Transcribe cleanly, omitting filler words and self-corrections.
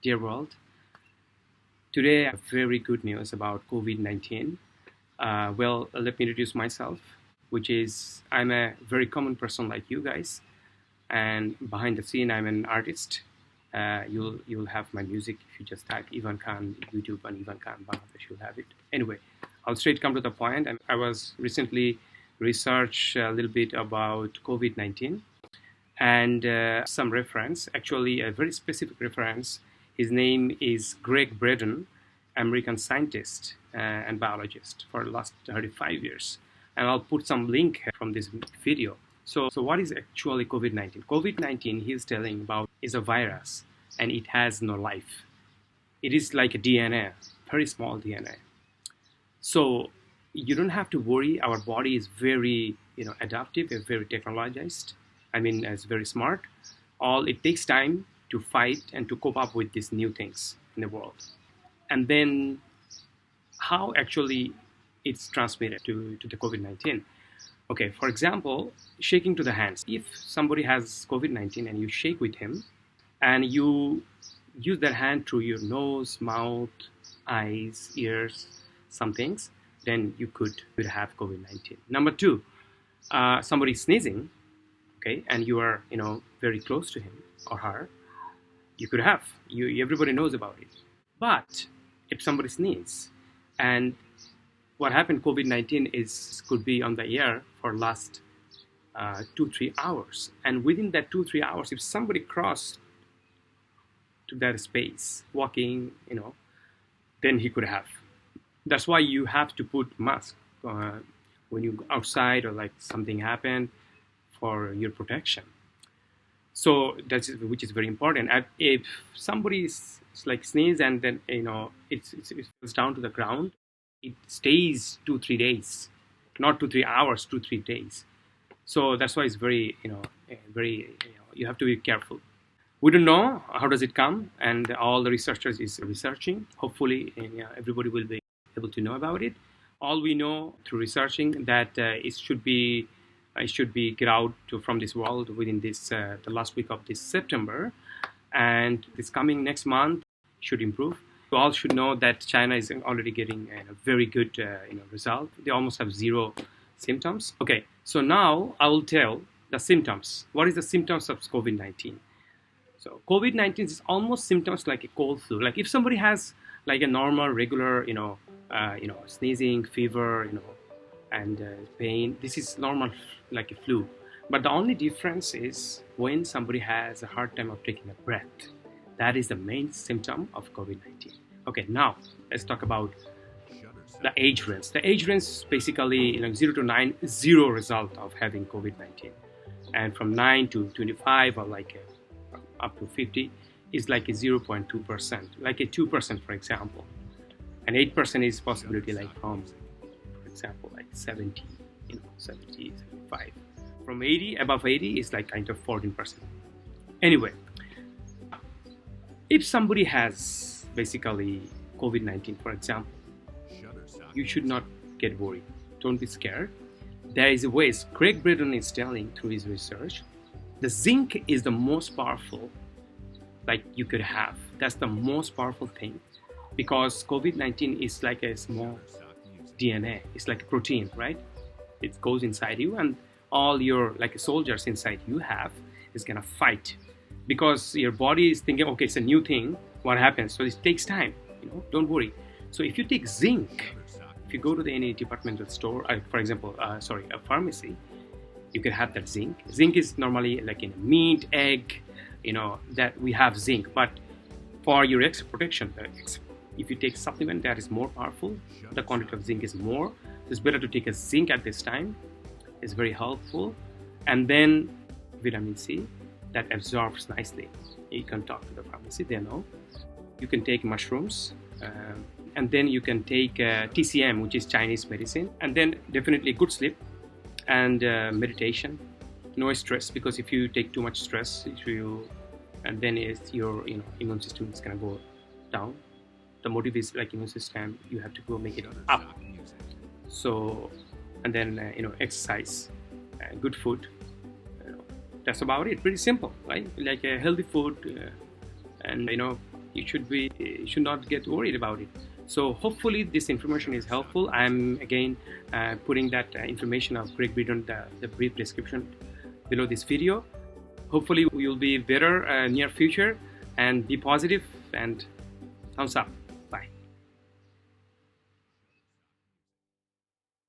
Dear world, today I have very good news about COVID-19. Let me introduce myself, which is I'm a very common person like you guys, and behind the scene I'm an artist. You'll have my music if you just type Ivan Khan YouTube and Ivan Khan Bangladesh, you'll have it. Anyway, I'll straight come to the point. I was recently research a little bit about COVID-19 and some reference, actually a very specific reference. His name is Gregg Braden, American scientist and biologist for the last 35 years. And I'll put some link from this video. So what is actually COVID-19? COVID-19, he's telling about, is a virus and it has no life. It is like a DNA, very small DNA. So you don't have to worry. Our body is very, adaptive, it's very technologized. It's very smart. It takes time to fight and to cope up with these new things in the world. And then how actually it's transmitted to the COVID-19. Okay, for example, shaking to the hands. If somebody has COVID-19 and you shake with him and you use that hand through your nose, mouth, eyes, ears, some things, then you could have COVID-19. Number two, somebody sneezing, okay, and you are, very close to him or her, you could have. Everybody knows about it. But if somebody sneezes, and what happened, COVID-19 could be on the air for last 2-3 hours, and within that 2-3 hours, if somebody crossed to that space, walking, then he could have. That's why you have to put mask when you go outside or like something happened for your protection. So which is very important. If somebody is like sneeze and then it falls down to the ground, it stays 2-3 days, not 2-3 hours, 2-3 days. So that's why it's very you have to be careful. We don't know how does it come, and all the researchers is researching. Hopefully, everybody will be able to know about it. All we know through researching that it should be get out from this world within this the last week of this September, and this coming next month should improve. You all should know that China is already getting a very good result. They almost have 0 symptoms. Okay, so now I will tell the symptoms. What is the symptoms of COVID-19? So COVID-19 is almost symptoms like a cold flu. Like if somebody has like a normal, regular, sneezing, fever, and pain, this is normal like a flu. But the only difference is when somebody has a hard time of taking a breath. That is the main symptom of COVID-19. Okay, now let's talk about the age range. The age range is basically 0 to 9, 0 result of having COVID-19. And from 9 to 25 or like up to 50 is like a 0.2%, like a 2% for example. And 8% is possibility like from, for example, like 70, 70, 75. From 80, above 80 is like kind of 14%. Anyway, if somebody has basically COVID-19, for example, you should not get worried. Don't be scared. There is a way. Gregg Braden is telling through his research, the zinc is the most powerful like you could have. That's the most powerful thing, because COVID-19 is like a small DNA. It's like a protein, right? It goes inside you, and all your like soldiers inside you is gonna fight, because your body is thinking, okay, it's a new thing. What happens? So it takes time. Don't worry. So if you take zinc, if you go to any departmental store, for example, a pharmacy, you can have that zinc. Zinc is normally like in meat, egg, that we have zinc. But for your extra protection, if you take supplement that is more powerful, the quantity of zinc is more. It's better to take a zinc at this time. It's very helpful. And then vitamin C that absorbs nicely. You can talk to the pharmacy, they know. You can take mushrooms, and then you can take TCM, which is Chinese medicine, and then definitely good sleep and meditation. No stress, because if you take too much stress, and then your immune system is gonna go down. The motive is like immune system, you have to go make it up. So, and then exercise, good food. That's about it. Pretty simple, right? Like a healthy food, and you should not get worried about it. So hopefully this information is helpful. I'm again putting that information of Gregg Braden, the brief description below this video. Hopefully you'll be better near future, and be positive, and thumbs up.